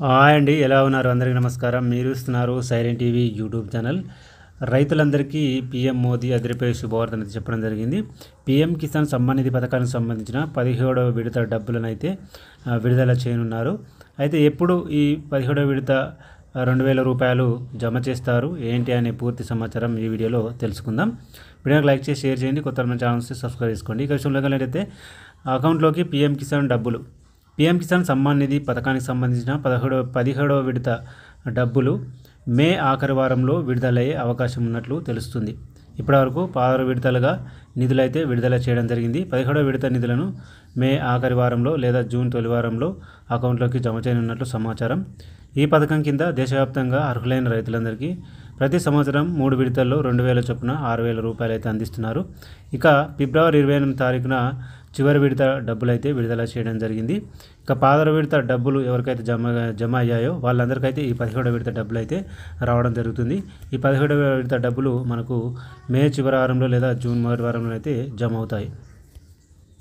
Hi అండి, ఎలా ఉన్నారు? అందరికీ నమస్కారం. మీరు ఇస్తున్నారు సైలెంట్ టీవీ యూట్యూబ్ ఛానల్. రైతులందరికీ పీఎం మోదీ అదిరిపోయే శుభవార్త అనేది చెప్పడం జరిగింది. పీఎం కిసాన్ సమ్మాన్ నిధి పథకానికి సంబంధించిన 17వ విడత డబ్బులను అయితే విడుదల చేయనున్నారు. అయితే ఎప్పుడు ఈ 17వ విడత 2,000 రూపాయలు జమ చేస్తారు ఏంటి అనే పూర్తి సమాచారం ఈ వీడియోలో తెలుసుకుందాం. వీడియోకి లైక్ చేసి షేర్ చేయండి. కొత్త మన ఛానల్స్ని సబ్స్క్రైబ్ చేసుకోండి. ఇక విషయంలో అయితే అకౌంట్లోకి పీఎం కిసాన్ డబ్బులు, పీఎం కిసాన్ సమ్మాన్ నిధి పథకానికి సంబంధించిన 17వ విడత డబ్బులు మే ఆఖరి వారంలో విడుదలయ్యే అవకాశం ఉన్నట్లు తెలుస్తుంది. ఇప్పటివరకు 16 విడతలుగా నిధులైతే విడుదల చేయడం జరిగింది. 17వ విడత నిధులను మే ఆఖరి వారంలో లేదా జూన్ తొలి వారంలో అకౌంట్లోకి జమ చేయనున్నట్లు సమాచారం. ఈ పథకం కింద దేశవ్యాప్తంగా అర్హులైన రైతులందరికీ ప్రతి సంవత్సరం 3 విడతల్లో 2,000 చొప్పున 6,000 రూపాయలు అయితే అందిస్తున్నారు. ఇక ఫిబ్రవరి 28 తారీఖున చివరి విడత డబ్బులు అయితే విడుదల చేయడం జరిగింది. ఇక 16 విడత డబ్బులు ఎవరికైతే జమ అయ్యాయో వాళ్ళందరికైతే ఈ 17వ విడత డబ్బులు అయితే రావడం జరుగుతుంది. ఈ 17వ విడత డబ్బులు మనకు మే చివరి వారంలో లేదా జూన్ మొదటి వారంలో అయితే జమ అవుతాయి.